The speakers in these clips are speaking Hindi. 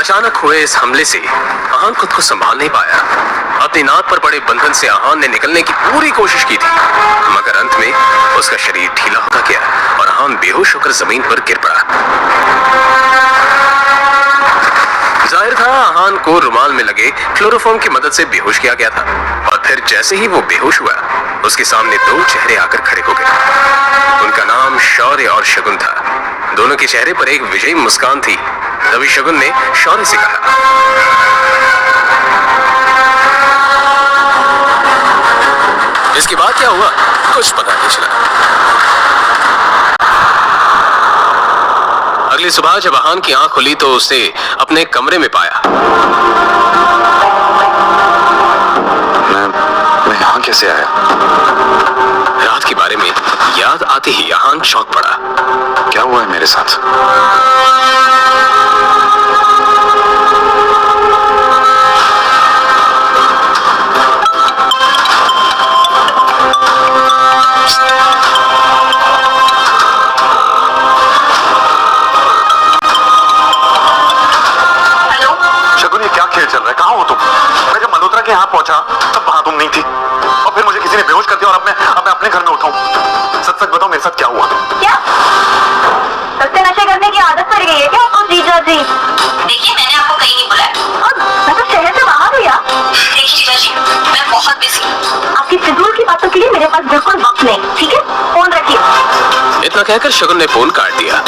अचानक हुए इस हमले से आहान खुद को संभाल नहीं पाया। अपनी नाक पर पड़े बंधन से आहान ने निकलने की पूरी कोशिश की थी, मगर अंत में उसका शरीर ढीला होता गया और आहान बेहोश होकर जमीन पर गिर पड़ा। जाहिर था आहान को रुमाल में लगे क्लोरोफॉर्म की मदद से बेहोश किया गया था, और फिर जैसे ही वो बेहोश हुआ, उसके सामने दो चेहरे आकर खड़े हो गए। उनका नाम शौर्य और शगुन था। दोनों के चेहरे पर एक विजयी मुस्कान थी। तभी शगुन ने शौर्य से कहा, इसके बाद क्या हुआ कुछ पता नहीं चला। अगली सुबह जब आहान की आंख खुली तो उसे अपने कमरे में पाया। मैं यहाँ कैसे आया? रात के बारे में याद आते ही आहान चौंक पड़ा। क्या हुआ है मेरे साथ? कहाँ हो तुम? मैं जब मल्होत्रा के यहाँ पहुंचा तब वहां तुम नहीं थी, और फिर मुझे किसी ने बेहोश कर दिया और अब मैं अपने घर में उठाऊं। सच सच बताओ मेरे साथ क्या हुआ? क्या सस्ते नशे करने की आदत पड़ गई है क्या आपको जीजा जी? देखिए मैंने आपको कहीं नहीं बुलाया और मैं तो शहर से बाहर हुई। देखिए जीजा जी मैं बहुत बिजी हूँ, आपकी फिजूल की बातों के लिए मेरे पास बिल्कुल वक्त नहीं, ठीक है? फोन रखिए। इतना कहकर शगुन ने फोन काट दिया।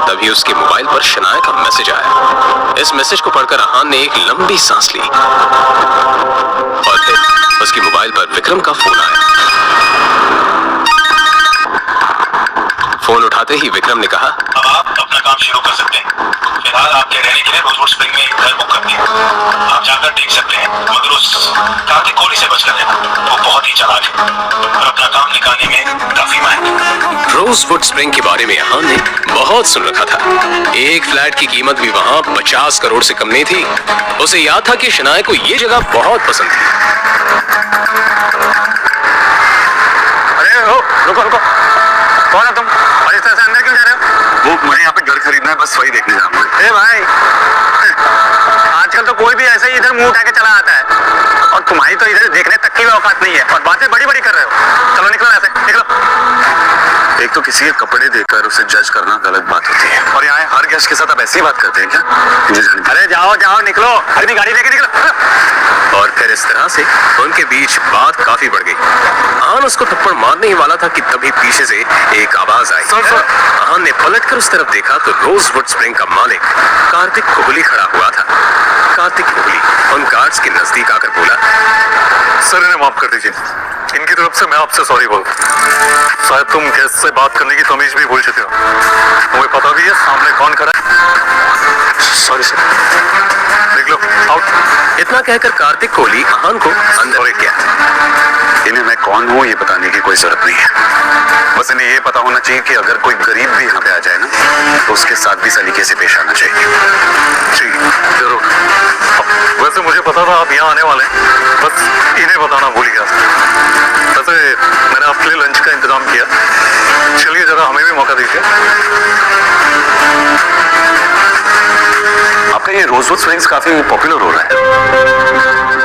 तभी उसके मोबाइल पर शनाया का मैसेज आया। इस मैसेज को पढ़कर आहान ने एक लंबी सांस ली और फिर उसके मोबाइल पर विक्रम का फोन आया। फोन उठाते ही विक्रम ने कहा, अब आप अपना काम शुरू कर सकते हैं। फिलहाल आपके रहने के लिए रोजवुड स्प्रिंग में एक घर बुक कर दिया। आप जाकर देख सकते हैं, मगर उस कार्तिक कोहली से बचकर रहना, वो बहुत ही चालाक है और अपना काम निकालने में काफी माहिर। रोजवुड स्प्रिंग के बारे में आहान ने बहुत सुन रखा था। एक फ्लैट की कीमत भी वहां 50 करोड़ से कम नहीं थी। उसे याद था कि शनाया को ये जगह बहुत पसंद थी। अरे रुको रुको, कौन है तुम और इस तरह से अंदर क्यों जा रहे हो? वो मुझे यहाँ पे घर खरीदना है, बस वही देखने जा रहा हूँ। ए भाई, आजकल तो कोई भी ऐसे ही इधर मुंह उठा के चला आता है, और तुम्हारी तो इधर देखने तक की भी औकात नहीं है और बातें बड़ी बड़ी कर रहे हो। चलो निकलो ऐसे, निकलो। एक तो किसी के कपड़े देखकर उसे जज करना गलत बात होती है, और यहाँ हर गेस्ट के साथ आप ऐसी बात करते हैं क्या? अरे जाओ जाओ निकलो, अपनी गाड़ी लेके निकलो। और फिर इस तरह से उनके बीच बात काफी बढ़ गई। आहान उसको थप्पड़ मारने ही वाला था कि तभी पीछे से एक आवाज आई। आहान ने पलटकर उस तरफ देखा तो रोजवुड स्प्रिंग का मालिक कार्तिक कोहली खड़ा हुआ था। कार्तिक कोहली उन गार्ड्स के नजदीक आकर बोला, सर इन्हें माफ कर दीजिए, इनकी तरफ से मैं आपसे सॉरी बोल। शायद तुम गेस्ट से बात करने की तमीज भी भूल चुके हो। तुम्हें पता भी है सामने कौन खड़ा है? Sorry sir. निकलो, आउट। इतना कहकर कार्तिक कोहली आहान को अंदर गया। इन्हें मैं कौन हूँ ये बताने की कोई जरूरत नहीं है, बस इन्हें ये पता होना चाहिए कि अगर कोई गरीब भी यहाँ पे आ जाए ना, तो उसके साथ भी सलीके से पेश आना चाहिए। जी जरूर। वैसे मुझे पता था आप यहाँ आने वाले हैं, बस इन्हें बताना भूल गया। वैसे मैंने आपके लिए लंच का इंतजाम किया, चलिए जरा हमें भी मौका दीजिए। आपका ये रोजवुड स्प्रिंग्स काफी पॉपुलर हो रहा है,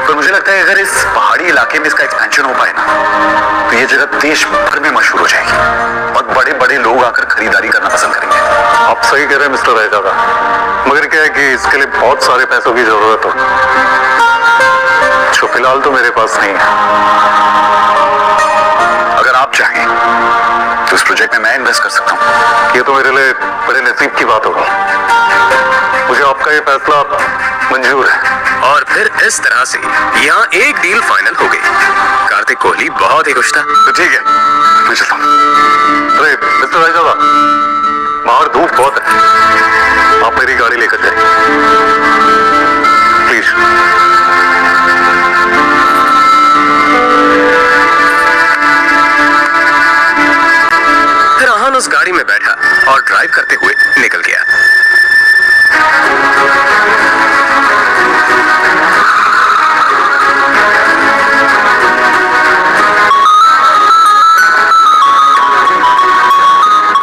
पर मुझे लगता है अगर इस पहाड़ी इलाके में इसका एक्सपेंशन हो पाए ना, तो ये जगह देश भर में मशहूर हो जाएगी और बड़े बड़े लोग आकर खरीदारी करना पसंद करेंगे। आप सही कह रहे हैं मिस्टर रहजादा, मगर क्या है कि इसके लिए बहुत सारे पैसों की जरूरत हो, जो फिलहाल तो मेरे पास नहीं है। अगर आप चाहें तो इस प्रोजेक्ट में मैं इन्वेस्ट कर सकता हूँ। ये तो मेरे लिए बड़े नसीब की बात होगी। मुझे आपका ये फैसला मंजूर है। और फिर इस तरह से यहाँ एक डील फाइनल हो गई। कार्तिक कोहली बहुत ही खुश था। तो ठीक है, मैं चलता हूँ। अरे मिस्टर रहजादा, बाहर धूप बहुत है, आप मेरी गाड़ी लेकर जाइए प्लीज। फिर आहान उस गाड़ी में बैठा और ड्राइव करते हुए निकल गया।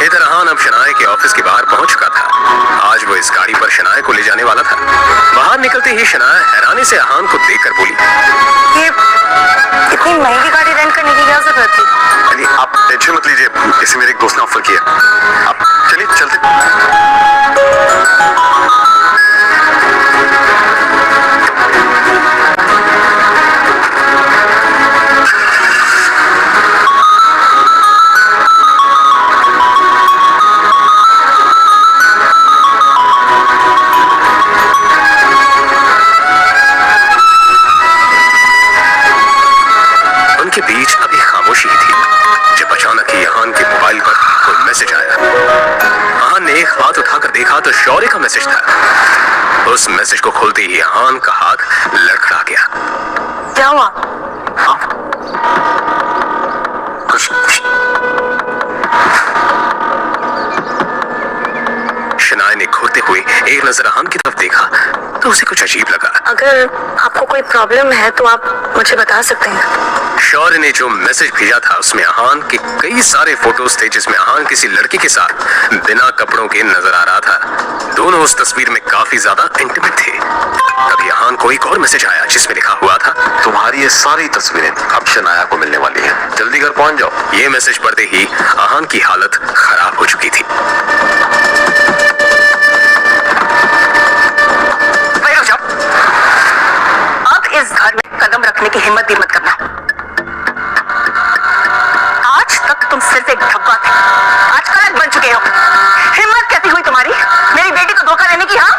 इधर आहान अब शनाया के ऑफिस के बाहर हैरानी से अहान को देखकर बोली, ये इतनी महंगी गाड़ी रेंट करने की क्या जरूरत थी? अरे आप टेंशन मत लीजिए, इसे मेरे एक दोस्त ने ऑफर किया। आप चलिए चलते। उनके बीच अभी खामोशी ही थी जब अचानक ही अहान के मोबाइल पर कोई मैसेज आया। अहान ने एक हाथ उठाकर देखा तो शौर्य का मैसेज था। उस मैसेज को खोलते ही अहान का हाथ लड़खड़ा गया। क्या हुआ? कुछ शनाया ने घूरते हुए एक नजर अहान की तरफ देखा तो उसे कुछ अजीब लगा। अगर आपको कोई प्रॉब्लम है तो आप मुझे बता सकते हैं। शौर्य ने जो मैसेज भेजा था उसमें अहान के कई सारे फोटोज थे जिसमें अहान किसी लड़की के साथ बिना कपड़ों के नजर आ रहा था। दोनों उस तस्वीर में काफी ज्यादा इंटीमेट थे। तभी अहान को एक और मैसेज आया जिसमें लिखा हुआ था, तुम्हारी ये सारी तस्वीरें अब शनाया को मिलने वाली हैं, जल्दी घर पहुंच जाओ। ये मैसेज पढ़ते ही अहान की हालत खराब हो चुकी थी। अब इस घर में कदम रखने की हिम्मत भी मत करना। आज तक तुम सिर्फ एक धब्बा थे, आज कलंक बन चुके हो। हिम्मत कैसी हुई तुम्हारी मेरी बेटी को धोखा देने की? हाँ,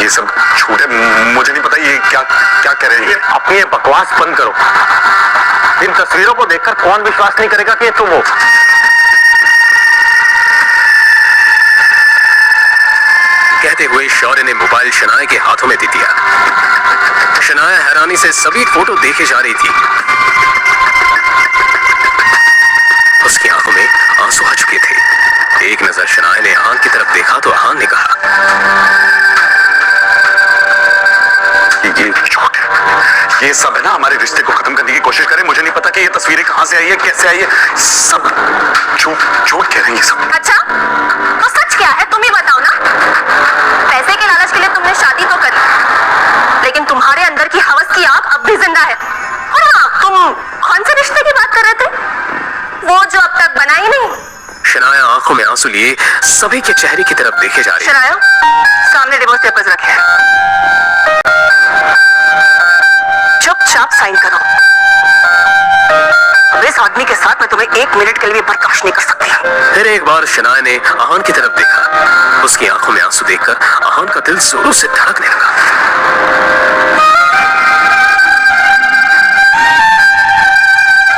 ये सब झूठ है, मुझे नहीं पता ये क्या क्या कह रहे हैं। अपनी ये बकवास बंद करो। इन तस्वीरों को देखकर कौन विश्वास नहीं करेगा कि तुम हो? कहते हुए शौर्य ने मोबाइल शनाया के हाथों में दे दिया। शनाया हैरानी से सभी फोटो देखे जा रही थी। उसकी आंखों में आंसू आ चुके थे। एक नजर शनाया ने अहान की तरफ देखा तो अहान ने कहा, ये झूठ है, ये सब है ना हमारे रिश्ते को खत्म करने की कोशिश करें। मुझे नहीं पता कि ये तस्वीरें कहां से आई है, कैसे आई है, सब झूठ झूठ कह रहे हैं ये सब। अच्छा तो सच क्या है तुम ही बताओ ना। पैसे के लालच के लिए तुमने शादी तो करी, लेकिन तुम्हारे अंदर की हवस की आग अब भी जिंदा है। और हाँ, तुम कौन से रिश्ते की बात कर रहे थे? वो जो अब तक बना ही नहीं। शनाया आंखों में आंसू लिए सभी के चेहरे की तरफ देखे जा रही। शनाया, सामने डिवोर्स पेपर्स रखे हैं, चुपचाप साइन करो। अब इस आदमी के साथ मैं तुम्हें 1 मिनट के लिए भी बर्दाश्त नहीं कर सकती। फिर एक बार शनाया ने अहान की तरफ देखा। उसकी आंखों में आंसू देखकर अहान का दिल जोरों से धड़कने लगा।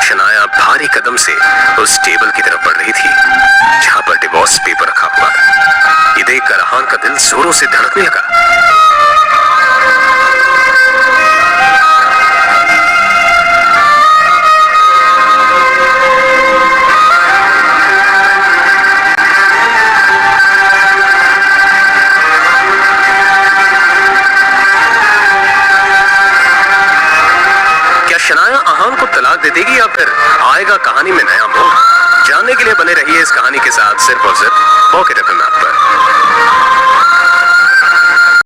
शनाया भारी कदम से उस टेबल की तरफ बढ़ रही थी जहां पर डिवोर्स पेपर रखा हुआ था। ये देखकर अहान का दिल जोरों से धड़कने लगा। शनाया अहान को तलाक दे देगी या फिर आएगा कहानी में नया मोड़? जानने के लिए बने रहिए इस कहानी के साथ सिर्फ और सिर्फ पॉकेट एफएम ऐप पर।